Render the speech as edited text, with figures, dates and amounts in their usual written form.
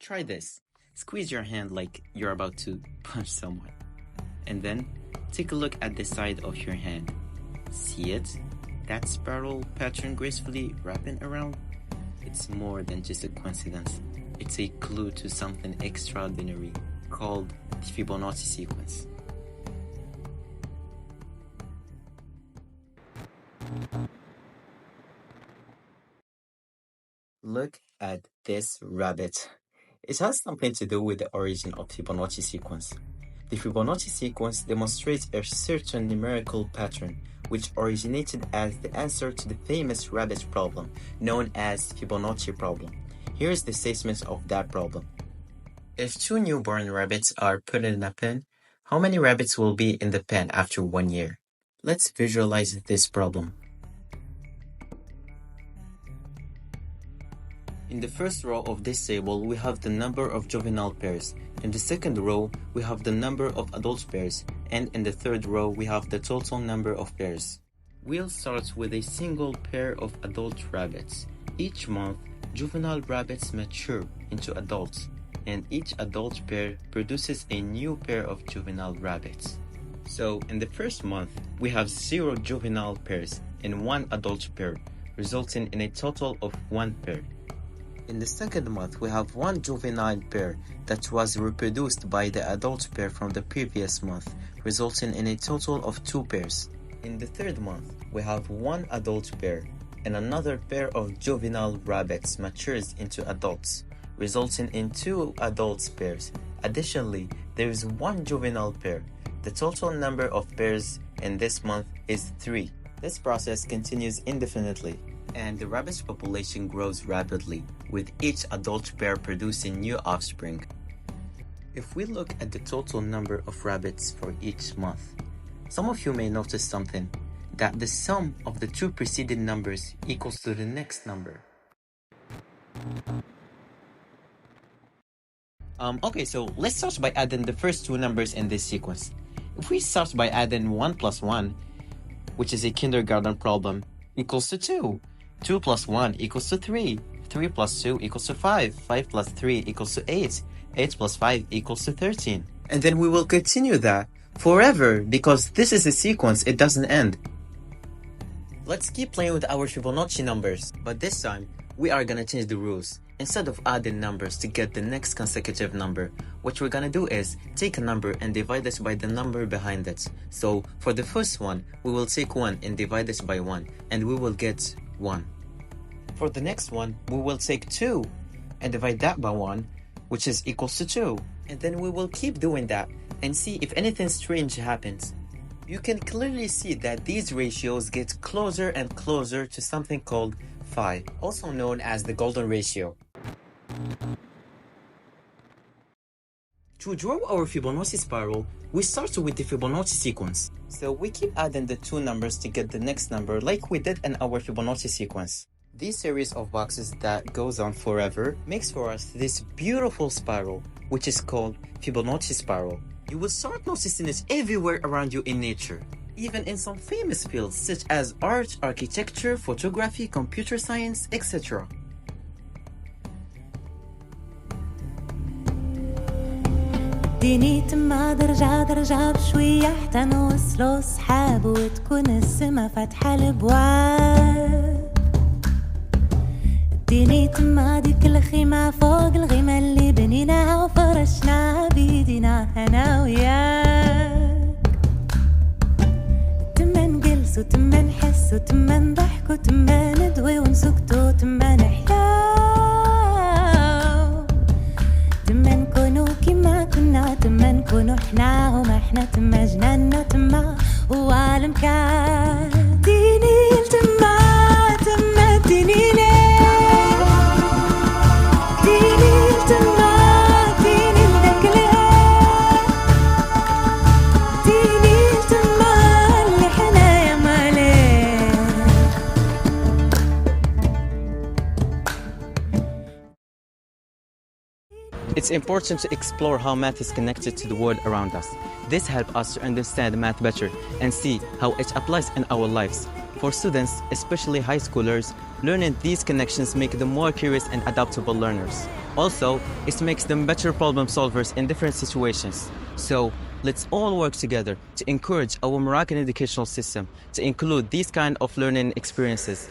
Try this. Squeeze your hand like you're about to punch someone. And then take a look at the side of your hand. See it? That spiral pattern gracefully wrapping around? It's more than just a coincidence. It's a clue to something extraordinary called the Fibonacci sequence. Look at this rabbit. It has something to do with the origin of Fibonacci sequence. The Fibonacci sequence demonstrates a certain numerical pattern which originated as the answer to the famous rabbit problem known as Fibonacci problem. Here's the statement of that problem. If two newborn rabbits are put in a pen, how many rabbits will be in the pen after 1 year? Let's visualize this problem. In the first row of this table, we have the number of juvenile pairs. In the second row, we have the number of adult pairs. And in the third row, we have the total number of pairs. We'll start with a single pair of adult rabbits. Each month, juvenile rabbits mature into adults, and each adult pair produces a new pair of juvenile rabbits. So, in the first month, we have 0 juvenile pairs and 1 adult pair, resulting in a total of 1 pair. In the second month, we have 1 juvenile pair that was reproduced by the adult pair from the previous month, resulting in a total of 2 pairs. In the third month, we have 1 adult pair and another pair of juvenile rabbits matures into adults, resulting in 2 adult pairs. Additionally, there is 1 juvenile pair. The total number of pairs in this month is 3. This process continues indefinitely, and the rabbit population grows rapidly, with each adult pair producing new offspring. If we look at the total number of rabbits for each month, some of you may notice something, that the sum of the 2 preceding numbers equals to the next number. Okay, so let's start by adding the first 2 numbers in this sequence. If we start by adding 1 plus 1, which is a kindergarten problem, equals to 2. 2 plus 1 equals to 3. 3 plus 2 equals to 5. 5 plus 3 equals to 8. 8 plus 5 equals to 13. And then we will continue that forever because this is a sequence, it doesn't end. Let's keep playing with our Fibonacci numbers, but this time we are gonna change the rules. Instead of adding numbers to get the next consecutive number, what we're gonna do is take a number and divide it by the number behind it. So for the first one, we will take 1 and divide it by 1, and we will get 1. For the next one, we will take 2 and divide that by 1, which is equals to 2. And then we will keep doing that and see if anything strange happens. You can clearly see that these ratios get closer and closer to something called phi, also known as the golden ratio. To draw our Fibonacci spiral, we start with the Fibonacci sequence. So we keep adding the 2 numbers to get the next number like we did in our Fibonacci sequence. This series of boxes that goes on forever makes for us this beautiful spiral, which is called Fibonacci spiral. You will start noticing it everywhere around you in nature, even in some famous fields such as art, architecture, photography, computer science, etc. اديني تما درجة بشوية حتى نوصلو صحاب وتكون السما فاتحة البواب. اديني تما ديك الخيمة فوق الغيمة اللي بنيناها وفرشناها بيدينا أنا وياك. تما نجلس وتما نحس وتما نضحك وتما ندوي ونسكتو وتما نحيا. تما نكونو كيما كنا تما نكونو حنا وما حنا تما جنانا تما وعالم كان. ديني تما تما ديني ليه ديني تما ديني لذاك الهام ديني تما اللي حنايا ماليه. It's important to explore how math is connected to the world around us. This helps us to understand math better and see how it applies in our lives. For students, especially high schoolers, learning these connections make them more curious and adaptable learners. Also, it makes them better problem solvers in different situations. So, let's all work together to encourage our Moroccan educational system to include these kind of learning experiences